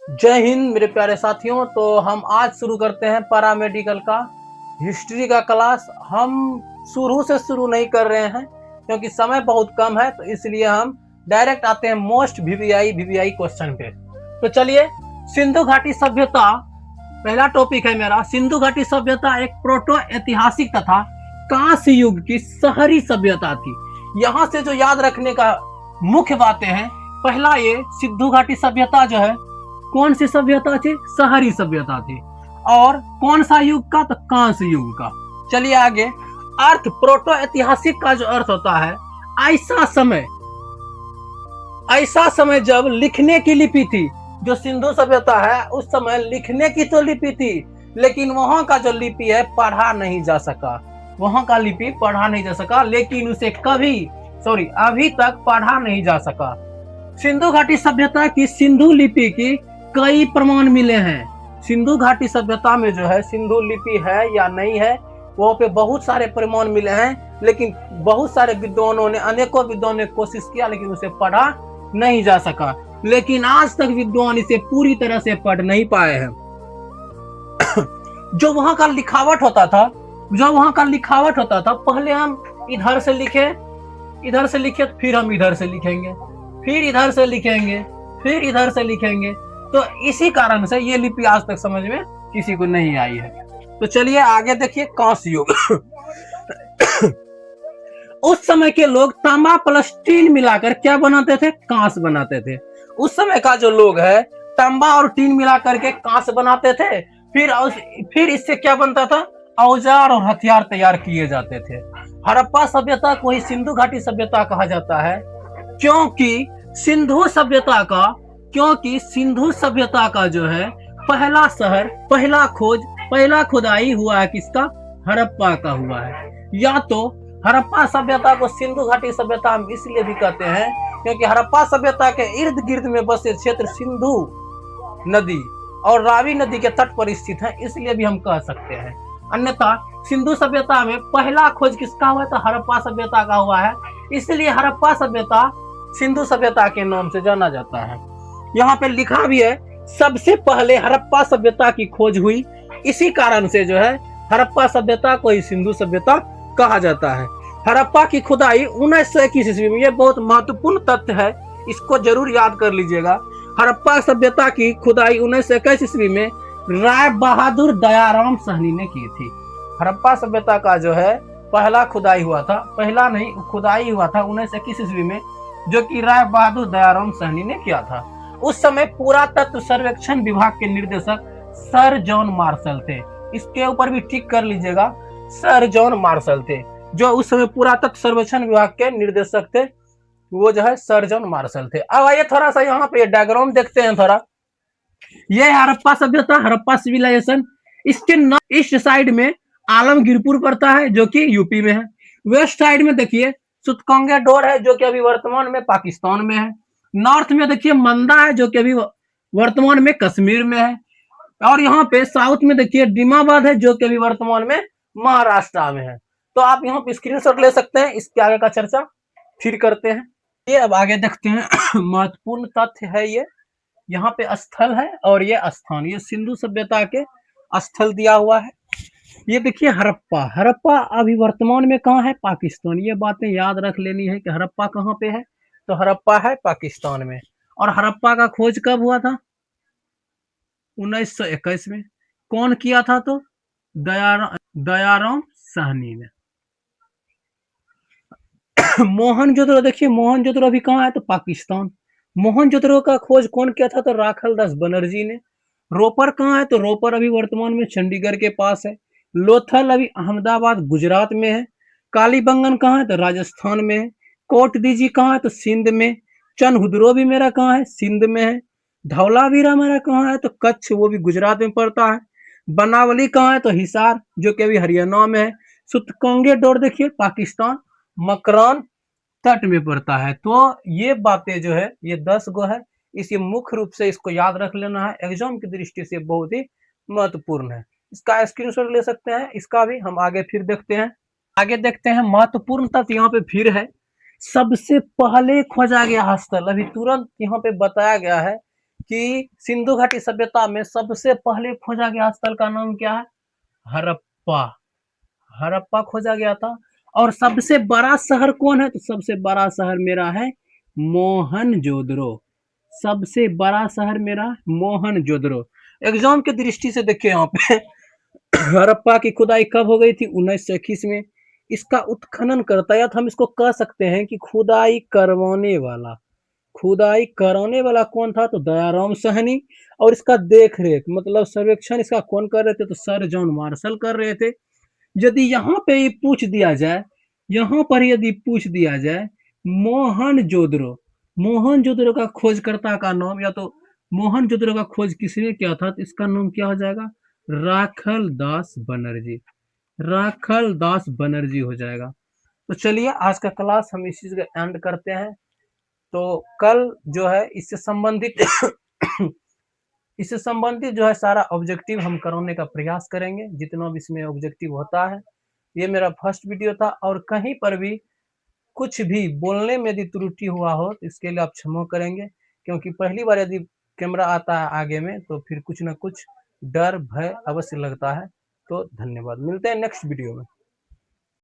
जय हिंद मेरे प्यारे साथियों। तो हम आज शुरू करते हैं पैरामेडिकल का हिस्ट्री का क्लास। हम शुरू से शुरू नहीं कर रहे हैं क्योंकि समय बहुत कम है, तो इसलिए हम डायरेक्ट आते हैं मोस्ट वीवीआई क्वेश्चन पे। तो चलिए, सिंधु घाटी सभ्यता पहला टॉपिक है मेरा। सिंधु घाटी सभ्यता एक प्रोटो ऐतिहासिक तथा कांस्य युग की शहरी सभ्यता थी। यहाँ से जो याद रखने का मुख्य बातें हैं, पहला ये सिंधु घाटी सभ्यता जो है कौन सी सभ्यता थी? शहरी सभ्यता थी। और कौन सा युग का? तो कांस्य युग का। चलिए आगे। अर्थ प्रोटो ऐतिहासिक का जो अर्थ होता है, ऐसा समय जब लिखने की लिपि थी। जो सिंधु सभ्यता है उस समय लिखने की तो लिपि थी, लेकिन वहां का जो लिपि है पढ़ा नहीं जा सका। वहां का लिपि पढ़ा नहीं जा सका, लेकिन उसे अभी तक पढ़ा नहीं जा सका। सिंधु घाटी सभ्यता की सिंधु लिपि की कई प्रमाण मिले हैं। सिंधु घाटी सभ्यता में जो है सिंधु लिपि है या नहीं है, वहाँ पे बहुत सारे प्रमाण मिले हैं, लेकिन बहुत सारे विद्वानों ने, अनेकों विद्वानों ने कोशिश किया, लेकिन उसे पढ़ा नहीं जा सका। लेकिन आज तक विद्वान इसे पूरी तरह से पढ़ नहीं पाए हैं। जो वहां का लिखावट होता था, पहले हम इधर से लिखे, फिर हम इधर से लिखेंगे, फिर इधर से लिखेंगे, फिर इधर से लिखेंगे। तो इसी कारण से ये लिपि आज तक समझ में किसी को नहीं आई है। तो चलिए आगे देखिए, कांस्य युग। उस समय के लोग तांबा प्लस टीन मिलाकर क्या बनाते थे? कांस बनाते थे। उस समय का जो लोग है तांबा और टीन मिलाकर के कांस बनाते थे। फिर इससे क्या बनता था? औजार और हथियार तैयार किए जाते थे। हड़प्पा सभ्यता को ही सिंधु घाटी सभ्यता कहा जाता है, क्योंकि सिंधु सभ्यता का जो है पहला शहर, पहला खुदाई हुआ है किसका? हड़प्पा का हुआ है। या तो हड़प्पा सभ्यता को सिंधु घाटी सभ्यता हम इसलिए भी कहते हैं क्योंकि हड़प्पा सभ्यता के इर्द गिर्द में बसे क्षेत्र सिंधु नदी और रावी नदी के तट पर स्थित है, इसलिए भी हम कह सकते हैं। अन्यथा सिंधु सभ्यता में पहला खोज किसका हुआ? तो हड़प्पा सभ्यता का हुआ है, इसलिए हड़प्पा सभ्यता सिंधु सभ्यता के नाम से जाना जाता है। यहाँ पे लिखा भी है, सबसे पहले हड़प्पा सभ्यता की खोज हुई। इसी कारण से जो है हड़प्पा सभ्यता को ही सिंधु सभ्यता कहा जाता है। हड़प्पा की खुदाई 1921 ईस्वी में, यह बहुत महत्वपूर्ण तथ्य है, इसको जरूर याद कर लीजिएगा। हड़प्पा सभ्यता की खुदाई 1921 ईस्वी में राय बहादुर दयाराम साहनी ने की थी। हड़प्पा सभ्यता का जो है पहला खुदाई हुआ था, खुदाई हुआ था 1921 ईस्वी में, जो कि राय बहादुर दयाराम साहनी ने किया था। उस समय पुरातत्व सर्वेक्षण विभाग के निर्देशक सर जॉन मार्शल थे। इसके ऊपर भी टिक कर लीजिएगा, सर जॉन मार्शल थे जो उस समय पुरातत्व सर्वेक्षण विभाग के निर्देशक थे। वो जो है सर जॉन मार्शल थे। अब आइए थोड़ा सा यहाँ पे डायग्राम देखते हैं थोड़ा। ये हड़प्पा सभ्यता, हड़प्पा सिविलाइजेशन। इसके ईस्ट साइड में आलमगीरपुर पड़ता है जो कि यूपी में है। वेस्ट साइड में देखिए सुतकंगे डोर है जो कि अभी वर्तमान में पाकिस्तान में है। नॉर्थ में देखिए मंदा है जो कि अभी वर्तमान में कश्मीर में है। और यहाँ पे साउथ में देखिए डिमाबाद है जो कि अभी वर्तमान में महाराष्ट्र में है। तो आप यहाँ पे स्क्रीनशॉट ले सकते हैं। इसके आगे का चर्चा फिर करते हैं। ये अब आगे देखते हैं। महत्वपूर्ण तथ्य है ये। यहाँ पे स्थल है और ये स्थान, ये सिंधु सभ्यता के स्थल दिया हुआ है। ये देखिए हड़प्पा अभी वर्तमान में कहाँ है? पाकिस्तान। ये बातें याद रख लेनी है कि हड़प्पा कहाँ पे है। तो हड़प्पा है पाकिस्तान में। और हड़प्पा का खोज कब हुआ था? 1921 में। कौन किया था? तो दयाराम साहनी ने। मोहनजोदड़ो देखिए, मोहनजोदड़ो अभी कहाँ है? तो पाकिस्तान। मोहनजोदड़ो का खोज कौन किया था? तो राखल दास बनर्जी ने। रोपर कहाँ है? तो रोपर अभी वर्तमान में चंडीगढ़ के पास है। लोथल अभी अहमदाबाद गुजरात में है। कालीबंगन कहाँ है? तो राजस्थान में है। कोट दीजी कहाँ है? तो सिंध में। चनहुदरो भी मेरा कहाँ है? सिंध में है। धौलावीरा मेरा कहाँ है? तो कच्छ, वो भी गुजरात में पड़ता है। बनावली कहाँ है? तो हिसार, जो कि अभी हरियाणा में है। सुतकंगे डोर देखिए पाकिस्तान, मकरान तट में पड़ता है। तो ये बातें जो है ये 10 गो है। इसे मुख्य रूप से इसको याद रख लेना है, एग्जाम की दृष्टि से बहुत ही महत्वपूर्ण है। इसका स्क्रीनशॉट ले सकते हैं। इसका भी हम आगे फिर देखते हैं। महत्वपूर्ण तथ्य यहाँ पे फिर है। सबसे पहले खोजा गया स्थल, अभी तुरंत यहाँ पे बताया गया है कि सिंधु घाटी सभ्यता में सबसे पहले खोजा गया स्थल का नाम क्या है? हड़प्पा। हड़प्पा खोजा गया था। और सबसे बड़ा शहर कौन है? तो सबसे बड़ा शहर मेरा है मोहनजोदड़ो। सबसे बड़ा शहर मेरा मोहनजोदड़ो। एग्जाम के दृष्टि से देखिए यहाँ पे हड़प्पा की खुदाई कब हो गई थी? 1921 में। इसका उत्खनन करता, या तो हम इसको कह सकते हैं कि खुदाई करवाने वाला। खुदाई कराने वाला कौन था? तो दयाराम साहनी। और इसका देख रेख मतलब सर्वेक्षण इसका कौन कर रहे थे? तो सर जॉन मार्शल कर रहे थे। यदि यहाँ पे ये पूछ दिया जाए, यहाँ पर यदि पूछ दिया जाए मोहनजोदड़ो, मोहनजोदड़ो का खोजकर्ता का नाम, या तो मोहनजोदड़ो का खोज किसने किया था? तो इसका नाम क्या हो जाएगा? राखल दास बनर्जी। राखल दास बनर्जी हो जाएगा। तो चलिए आज का क्लास हम इसी से एंड करते हैं। तो कल जो है इससे संबंधित इससे संबंधित जो है सारा ऑब्जेक्टिव हम कराने का प्रयास करेंगे, जितना भी इसमें ऑब्जेक्टिव होता है। ये मेरा फर्स्ट वीडियो था, और कहीं पर भी कुछ भी बोलने में यदि त्रुटि हुआ हो तो इसके लिए आप क्षमा करेंगे, क्योंकि पहली बार यदि कैमरा आता है आगे में तो फिर कुछ ना कुछ डर भय अवश्य लगता है। तो धन्यवाद, मिलते हैं नेक्स्ट वीडियो में।